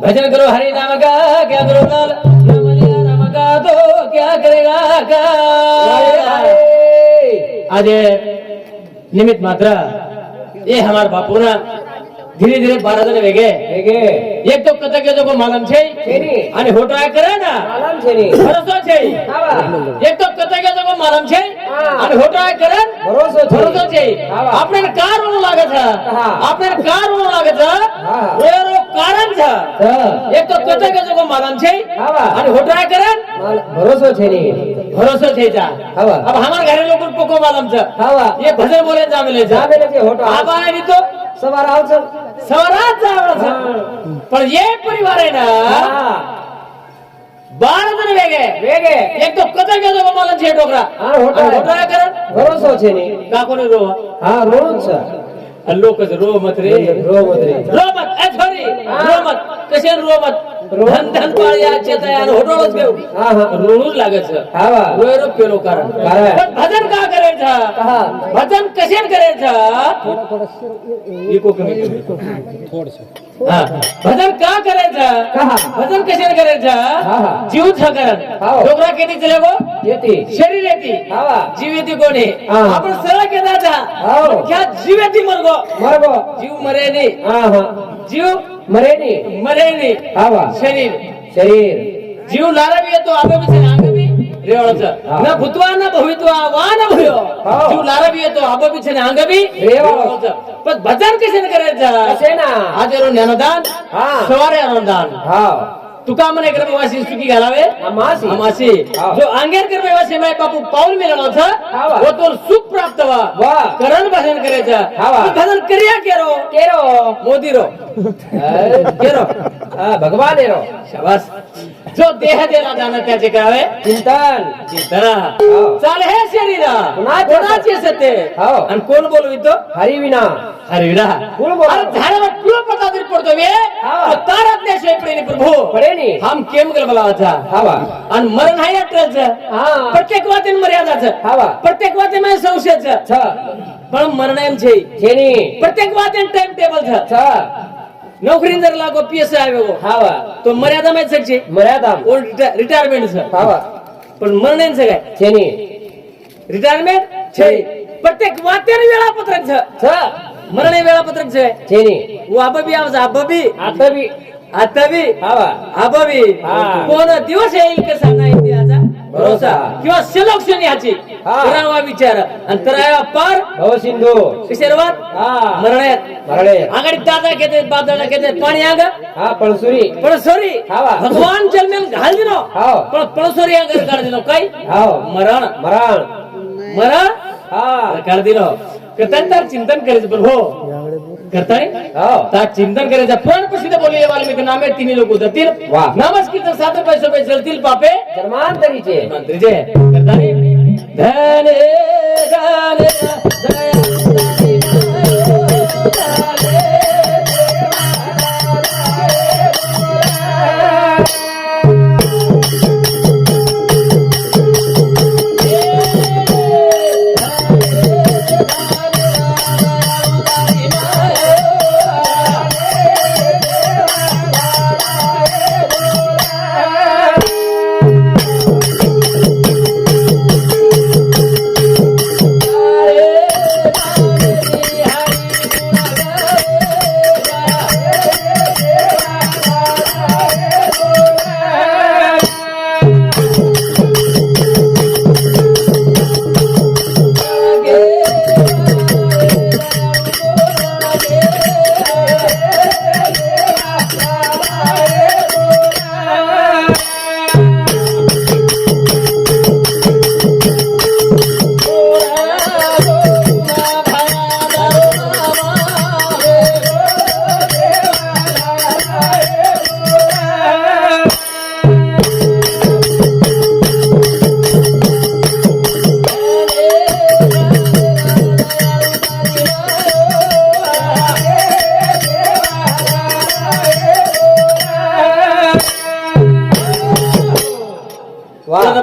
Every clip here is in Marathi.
भजन करो हरि नाम का क्या करो लाल नाम लिया राम का तो क्या करेगा का आज निमित्त मात्र ये हमार बापू ना धीरे धीरे 12 जण वेगे एक तो कथा के जो मालम छे आणि होटो आय करे ना मालम छे नी भरोसा छे एक तो कथा के जो मालम छे आणि होटो आय करे भरोसा छे आपने कार रो लागे छ आपने कार रो लागे छ वेरो कारण छ एक तो कथा के जो मालम छे आणि होटो आय करे भरोसा छे नी भरोसा छे जा अब हमार घरे लोग को मालम छ ये भजन बोले जामेले छे होटो आबा नी तो सवार आवच सवारात जावच पण ये परिवार आहे ना 12 जण वेगे एक तो कथा गेलो मला छे डोकरा होटा कर भरोसा छे नी का कोणी रो रोच लोकच रो मत रे रो मत ए सॉरी रो मत कशे रो मत धन धन पाळ्या चेता यार होटोळच घेऊ रोणूच लागेच वेरो पेलो कारण पण भजन का करायचा भजन कशे करायचा इको कमी थोडस भजन का करायचं भजन कशाने करायचं जीव ठकरण डोकरा किती चले गो येते शरीर येते जीव येते कोणी आपण सरळ केदाचा क्या जीव येते मरगो जीव मरे नाही जीव मरे नाही शरीर जीव लारा भी येतो आबे भी अंग भी रेवळच न भूतवा न भवित्वा वा न भयो जीव लारा भी येतो आबे भी अंग भी रेवळच पण भजन कशाने करायचं कशेना आज ज्ञानदान सवारे आनंदान तुका म्हणे गर्भवासी सुखी घालावे अमासी जो अंगेर गर्भवासी माय बापू पाऊल मिळवलं होतं वो तो सुख प्राप्त व्हा करण भजन करायचं भजन करिया केरो मोदी रो केरो भगवान रो शाबास जो देह देला जाणं त्याचे काय चिंतन चाल हे शरीर कोणाचे सत्य आणि कोण बोलवितो हरिविना कोण बोल अरे झाडावर क्यों पता तरी पडतो वे तो तारा त्याशिवाय पडेनी प्रभू पडेनी हम केम गल बोलावाचा आणि मरण आहे अटलचं प्रत्येक वातेन मर्यादाचं प्रत्येक वाते मध्ये संशयचं पण मरण एम छे प्रत्येक वातेन टाइम टेबल छ नौकरी जर लागो पीएस आवे गो तो मर्यादा में सकछे मर्यादा रिटायरमेंट छ पण मरण एम काय छेनी रिटायरमेंट छे प्रत्येक वातेन वेळापत्रक छ मरण वेळापत्रक छे छेनी वो आबबी आताबी कोण दिवस येईल कसा नाही त्याचा भरोसा किंवा सलोक्षण याची करावा विचार अंतराया पार भव सिंधू शिरवात मरण्यात आगडी दादा घेते बादळा घेते पाणी आग पळसोरी भगवान जन्मेल घाल दिनो पण पळसोरी आग काढ दिनो काय मरण काढ दिनो कथांतर चिंतन करायचं पण हो करताय ता चिंतन करायचं पण प्रसिद्ध बोलले वाल्मिकी नामे तिन्ही लोक जातील नमस्कृत 7 पैसे चलतील पापे जन्मांतरीचे करताय धन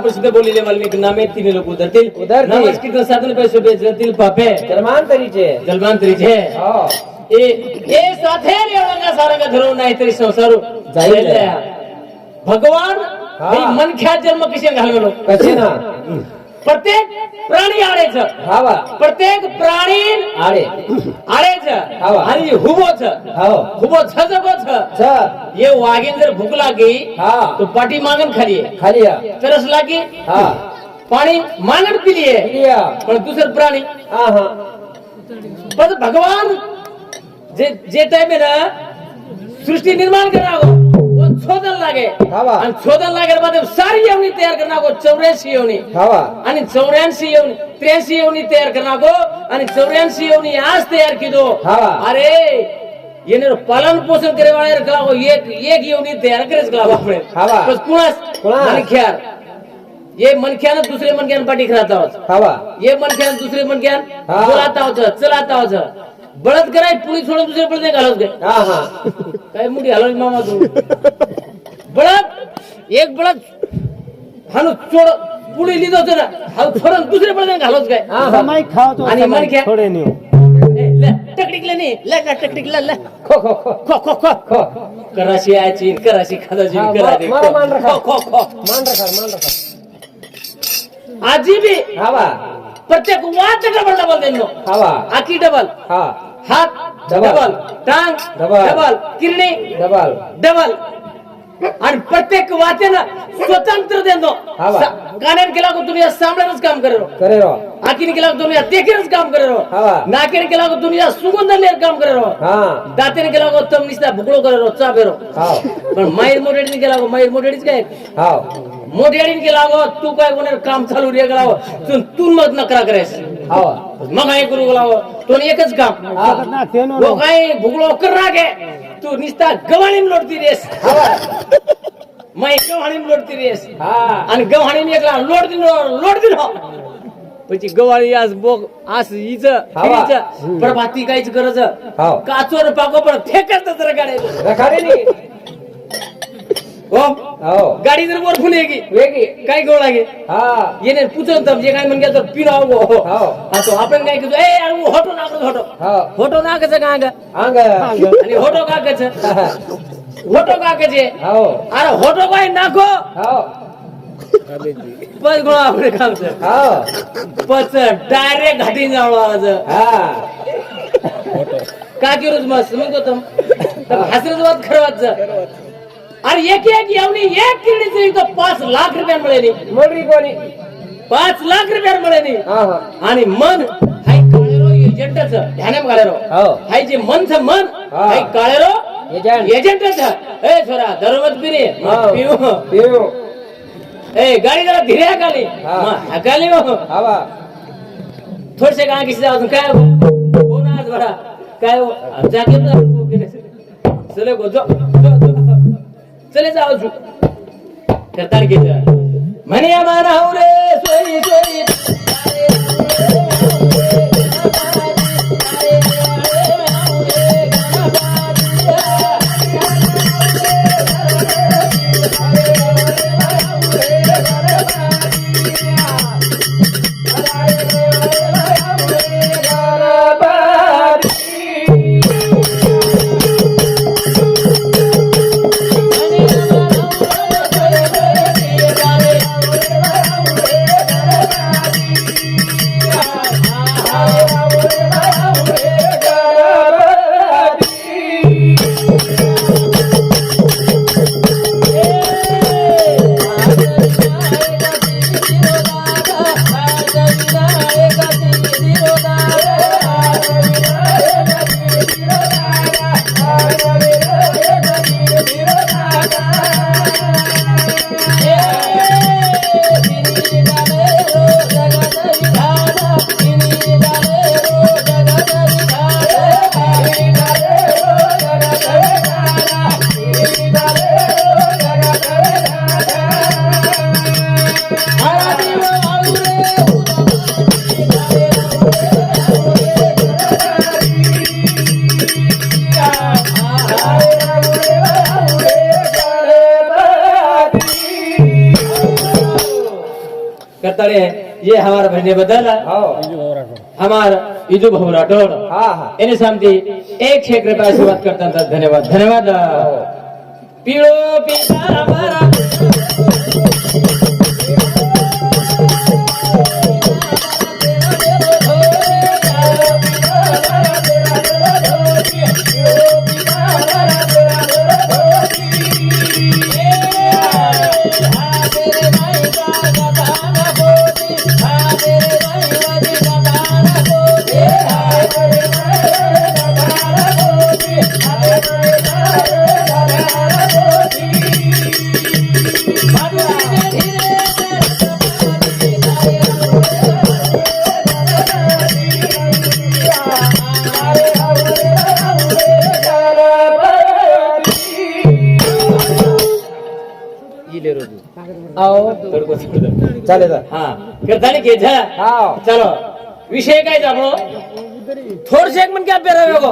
प्रसिद्ध बोललेले वाल्मिकी नामे तिने लोक उधरतील नामास कीर्तन साधन पैसे बेचतील पापे जन्मांतरीचे ए साथे रेवणा सारंग धरून नाही तरी संसार जाईल भगवान मनख्या जन्म कसे घालवलो कसे ना प्रत्येक प्राणी आळेच प्रत्येक प्राणी आळेच आणि हुबोच हुबो छजगोच ये वाघीन जर भूक लागी तो पाठी मागण खाली तरस लागी पाणी मागण पिलीये पण दुसरं प्राणी पण भगवान जे टाइम आहे ना सृष्टी निर्माण करणार शोधन लागे आणि शोधन लागेल बाद सारी येवणी तयार करणार 84 येवणी आणि 84 येवणी 83 येवणी तयार करणार आणि 84 येवणी आज तयार किदो अरे येणे पालन पोषण करे वाले रखलागो एक येवणी तयार करेच गलाव आपण बस कुणास मनख्यार ये मनख्यान दुसरे मनख्यान पाठी खराता होत ये मनख्यान दुसरे मनख्यान बोलाता होत चलाता होत बळद कराय पुढे सोडून दुसरे पडते घालवत गे काय मुठी हलवली मामा तू बळद एक बळद हानु चोड पुढे लिहितो होतं ना हा सोडून दुसरे पडते घालवत काय आणि मनख्या थोडे नेऊ टकटिकले नाही लगा टकटिकला ल खो खो खो खो खो खो कराशी आची कराशी खादाची करादी खो खो खो मान रखा आजी भी प्रत्येक वाच डबल देनो आखी डबल हात डबल टांग डबल किरणी डबल आणि प्रत्येक वाचेना स्वतंत्र देनो कानान केला को दुनिया सांभाळच काम करेरो आखीने केला को दुनिया देखीरच काम करेरो नाकेने केला को दुनिया सुगंध लेर काम करेरो दातेने केला को तम निस्ता भुकळो करेरो चाबेरो पण माईर मोडेडीने केला को माईर मोडेडीच काय मोठ्याडीने केला गो तू काय कोण काम चालू रे गेला तू मत नकरा करायस मग काय करू गेला तो एकच काम वो काय भुगळो कर रागे तू निस्ता गवाणीम लोटती रेस मै गवाणीम लोटती रेस आणि गवाणीम एकला लोट दिनो પછી ગવાળી આજ બોક આસ ઈજ ફીજ પ્રભાતી કાઈच ગરજ કાચો ને પાકો પણ ફેકત જ રગાડે ની ओम गाडी जर वर फुलेगी वेगी काय गोळ लागे येने पूछन तब जे काय मन गया तो पिनो आओ तो आपण काय किदो ए अरे होटो नाक होटो नाक ज गांग आंग आणि होटो का कच होटो का कचे अरे होटो काय नाखो पण गोळा आपले काम छ पच डायरेक्ट घाटी जावळो आज का किरोज मस्त मग तो तब हसरत वात खरवाच अरे एक येवणी एक किरडीचे तो 5 लाख रुपया मिळेनी मोडरी कोणी 5 लाख रुपया मिळेनी आणि मन हाय काळेरो एजंटच ध्याने काळेरो हाय जे मन हाय काळेरो एजंटच ए छोरा दरमत पिरे पिऊ ए गाडी जरा धीरे हाकाली हाकाली थोडसे का किसी जाऊ काय कोण आज बडा काय जाके चले गो जो चले जाओ जू करतार के जा मने मारा हो रे सोई सोई करताड़े ये हमारा बहने बदल हमारा इजू भाऊ राठोड एने सामती 1 रुपया आशीर्वाद करता था धन्यवाद धन्यवाद पीळो पिता हमारा चालेल करतानी के झा चलो विषय काय जाबो थोडसे एक मन क्या पेरावे गो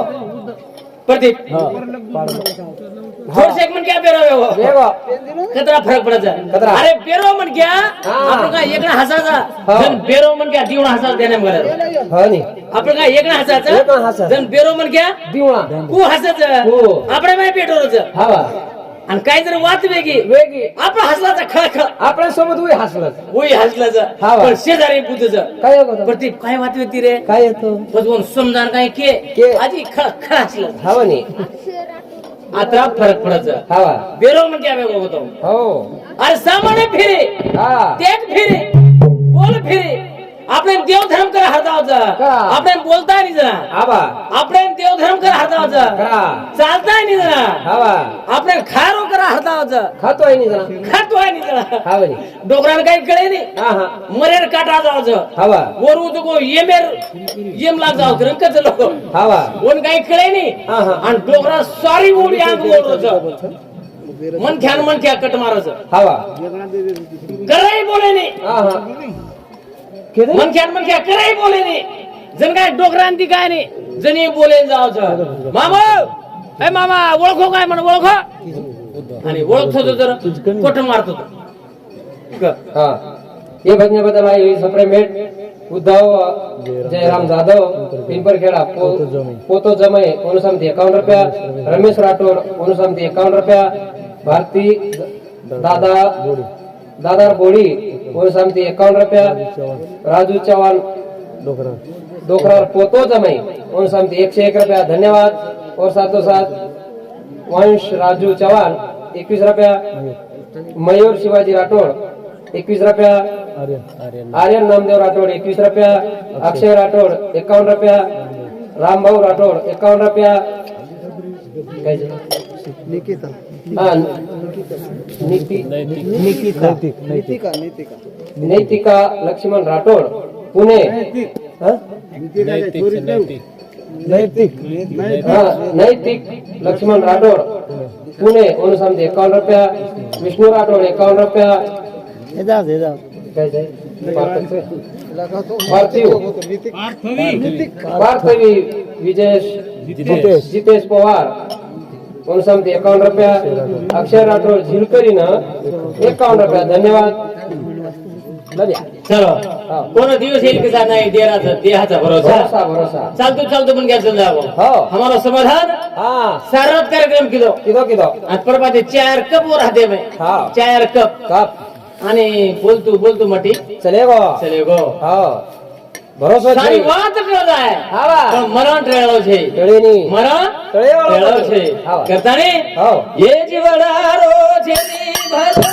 प्रदीप थोडसे एक मन क्या पेरावे गो कतरा फरक पडचा अरे पेरो मन क्या आपण का एकना हसाचा जन पेरो मन क्या दिवणा हसा देणे मगर हो नी आपण का एकना हसाचा जन पेरो मन क्या दिवणा कु हसाचा आपण माय पेटोरच हवा आणि काय जर वाच वेगी आपण हसलाचा खळखळ आपल्या सोबत उई हसलं होई हसलाचा पण शेजारी पुतचं काय होतं प्रदीप काय वाच वेती रे काय येतो बजवून समजान काय के आधी खळखळ हसलं हवा नी आता फरक पडायचा हवा बेरो मन क्या वेगो होतो हो अरे सामान्य फिरे हा तेज फिरे बोल फिरे આપણે દેવ ધર્મ કરે હરતા છે આપણે બોલતા નહીં જરા આવા આપણે દેવ ધર્મ કરે હરતા છે ચાલતા નહીં જરા આવા આપણે ખારો કરે હરતા છે ખાતો હોય ની જરા ખાતો નહીં જરા હાવે ની ડોકરાને કઈ કળે નહીં હા હા મરેર કાટા જાવ છે હાવા ઓરું તો કો યેમેર યેમ લાગ જાવ રંક છે લોકો હાવા ઓન કઈ કળે નહીં હા હા અને ડોકરા સારી ઓડી આંખ બોલો છે मन क्या कट मारो છે हावा कराई बोले नहीं हा हा मन क्या कराई बोले नहीं जन काय डोकरांती काय नाही जणी बोले जाव छ मामा ए मामा ओळखो काय म्हण ओळखो आणि ओळखतो तो जर कोट मारतो तो हा ये भजनेबद्दल आहे सप्रेमेट उद्धव जयराम जाधव पिंपरखेडा पोतो जमय अनुसमती 51 रुपया रमेश राठोड अनुसमती 51 रुपया भारती दादार बोडी अनुसमती 51 रुपया राजू चव्हाण डोकरार पोतो जमय अनुसमती 101 रुपया धन्यवाद और साथों साथ वंश राजू चव्हाण 21 रुपया मयूर शिवाजी राठोड 21 रुपया आर्यन नामदेव राठोड 21 रुपया अक्षय राठोड 51 रुपया रामभाऊ राठोड 51 रुपया निकिता नैतिका लक्ष्मण राठोड पुणे नैतिक लक्ष्मण राठोड पुणे अनुसमती 51 रुपया विष्णू राठोड 51 रुपया पार्थवी जितेश पवार अनुसमती 51 रुपया अक्षय राठोड झिलकरीन 51 रुपया धन्यवाद चलो कोण दिवस येईल कसा नाही देहाचा भरोसा चालतो पण घ्यायचं जावं हमारा समाधान सारत कार्यक्रम किलो आज परवाचे 4 कप वर राहते मैं 4 कप आणि बोलतो मटी चलेगो भरोसा सारी વાત કહેલો છે પણ મરણ ટ્રેળો છે મરણ ટ્રેળો છે કરતા ને એ જીવડારો છે ની ભરોસે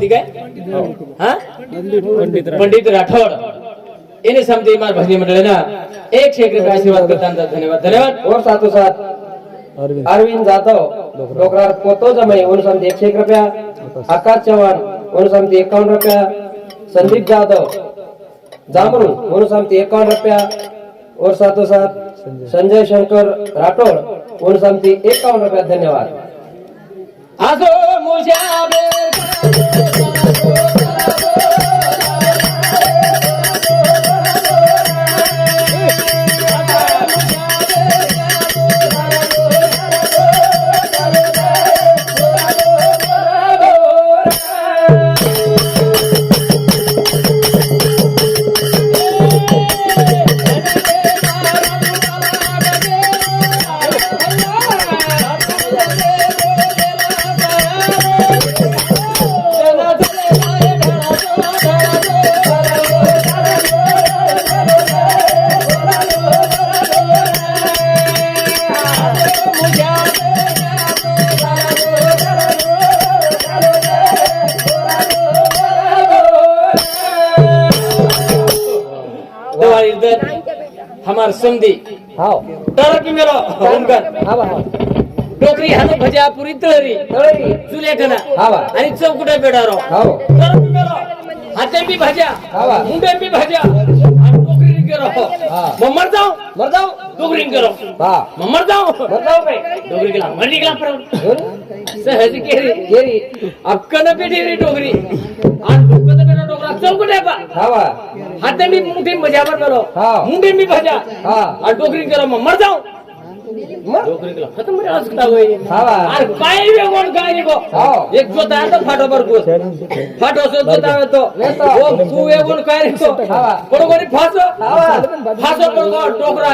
समती काय हा पंडित राठोड એને સમજી માર ભજની મંડળીના 101 રૂપિયા આશીર્વાદ કરતા ધન્યવાદ और साथों साथ अरविंद जाधव डोकरार पोतो जमाई उन समती 101 रुपया आकाश चव्हाण उन समती 51 रुपया संदीप जाधव जामरून उन समती 51 रुपया और साथों साथ संजय शंकर राठौड़ उन समती 51 रुपया धन्यवाद આસો મુજાબે हमार समधी हाव तरकी मेलो उनकर हा बा डोकरी हानो भजा पुरी तळरी तळई चुलेखना हा बा आणि चौकुटा बेडारो हाव तरकी मेलो हाते भी भजा हा बा मुंडे भी भजा आणि डोकरी करो हा मर जाओ डोकरी करो हा मर जाओ काय डोकरी केला मर निकला पर सहज केरी गेरी अक्कन पेटी रे डोकरी आणि डोकन बेडा डोकरा चौकुटा बा हा बा हाते भी मुंडे भजावर करो हा मुंडे भी भजा हा आणि डोकरी करो मर जाओ मग डोकरी केला खतम रे आज का होई हा बा अरे काय वेगोन काय निको हाव एक जोता आहे तो फाटो पर को फाटो से जोता है तो वो तू वेगोन काय निको हा बा बरोबर फासो पर डोकरा